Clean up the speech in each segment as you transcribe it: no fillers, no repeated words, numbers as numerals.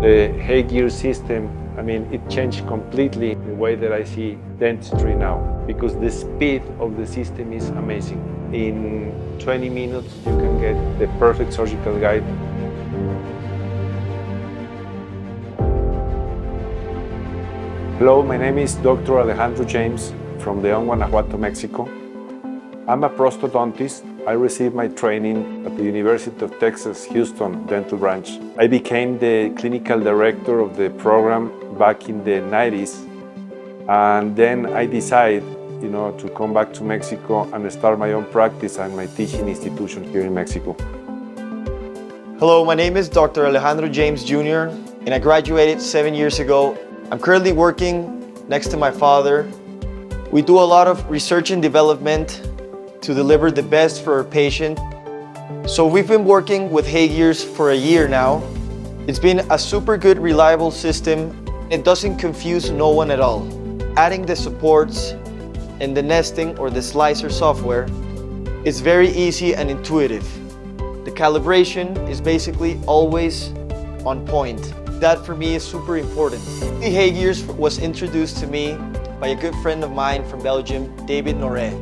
The HeyGears system, it changed completely the way that I see dentistry now, because the speed of the system is amazing. In 20 minutes, you can get the perfect surgical guide. Hello, my name is Dr. Alejandro James from León, Guanajuato, Mexico. I'm a prosthodontist. I received my training at the University of Texas, Houston Dental Branch. I became the clinical director of the program back in the 90s. And then I decided, to come back to Mexico and start my own practice and my teaching institution here in Mexico. Hello, my name is Dr. Alejandro James Jr. and I graduated 7 years ago. I'm currently working next to my father. We do a lot of research and development to deliver the best for our patient. So we've been working with HeyGears for a year now. It's been a super good, reliable system. It doesn't confuse no one at all. Adding the supports and the nesting or the slicer software is very easy and intuitive. The calibration is basically always on point. That for me is super important. The HeyGears was introduced to me by a good friend of mine from Belgium, David Noret.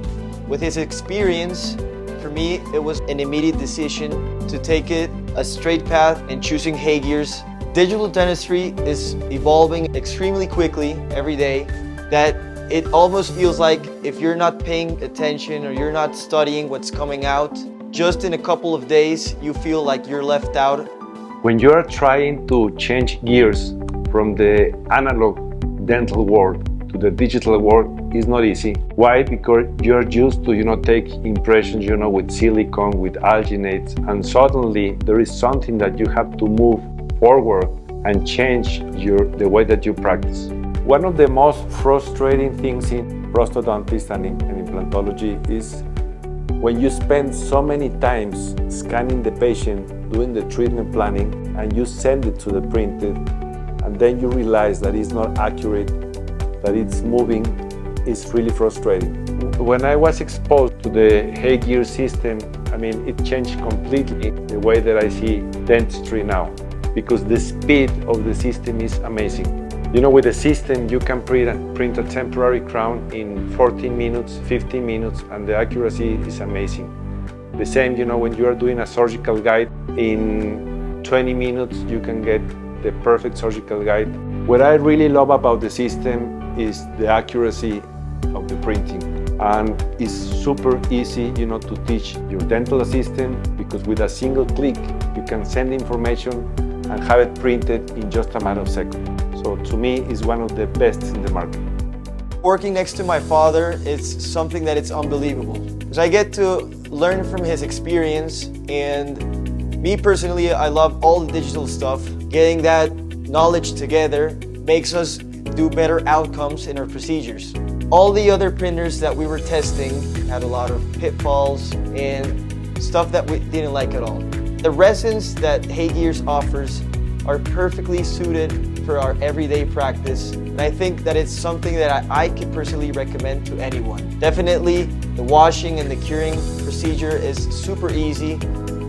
With his experience, for me, it was an immediate decision to take it a straight path and choosing HeyGears. Digital dentistry is evolving extremely quickly every day, that it almost feels like if you're not paying attention or you're not studying what's coming out, just in a couple of days, you feel like you're left out. When you are trying to change gears from the analog dental world to the digital world, it's not easy. Why? Because you're used to, take impressions, with silicone, with alginates, and suddenly there is something that you have to move forward and change the way that you practice. One of the most frustrating things in prosthodontics and in implantology is when you spend so many times scanning the patient, doing the treatment planning, and you send it to the printer, and then you realize that it's not accurate, that it's moving, it's really frustrating. When I was exposed to the HeyGears system, it changed completely the way that I see dentistry now, because the speed of the system is amazing. With the system, you can print a temporary crown in 14 minutes, 15 minutes, and the accuracy is amazing. The same, when you are doing a surgical guide, in 20 minutes, you can get the perfect surgical guide. What I really love about the system is the accuracy of the printing. And it's super easy, to teach your dental assistant, because with a single click, you can send information and have it printed in just a matter of seconds. So to me, it's one of the best in the market. Working next to my father is something that it's unbelievable, because I get to learn from his experience, and me personally, I love all the digital stuff. Getting that knowledge together makes us do better outcomes in our procedures. All the other printers that we were testing had a lot of pitfalls and stuff that we didn't like at all. The resins that HeyGears offers are perfectly suited for our everyday practice, and I think that it's something that I could personally recommend to anyone. Definitely, the washing and the curing procedure is super easy,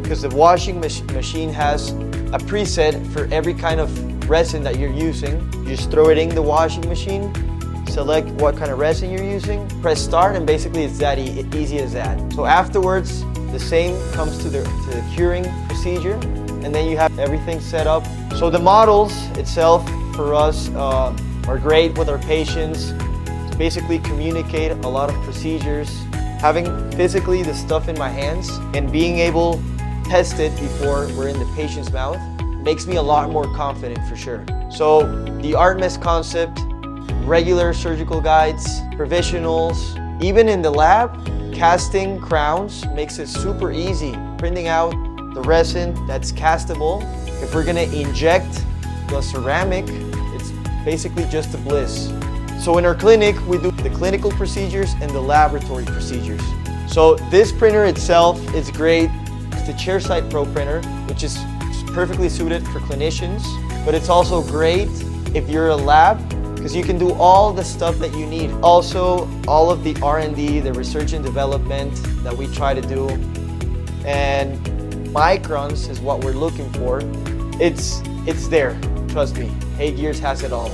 because the washing machine has a preset for every kind of resin that you're using. You just throw it in the washing machine, select what kind of resin you're using, press start, and basically it's that easy as that. So afterwards, the same comes to the curing procedure, and then you have everything set up. So the models itself for us are great with our patients to basically communicate a lot of procedures. Having physically the stuff in my hands and being able to test it before we're in the patient's mouth makes me a lot more confident for sure. So the ArtMess concept, regular surgical guides, provisionals, even in the lab, casting crowns makes it super easy. Printing out the resin that's castable. If we're gonna inject the ceramic, it's basically just a bliss. So in our clinic, we do the clinical procedures and the laboratory procedures. So this printer itself is great. It's the ChairSide Pro printer, which is perfectly suited for clinicians, but it's also great if you're a lab, because you can do all the stuff that you need. Also, all of the R&D, the research and development that we try to do, and microns is what we're looking for. It's there. Trust me, HeyGears has it all.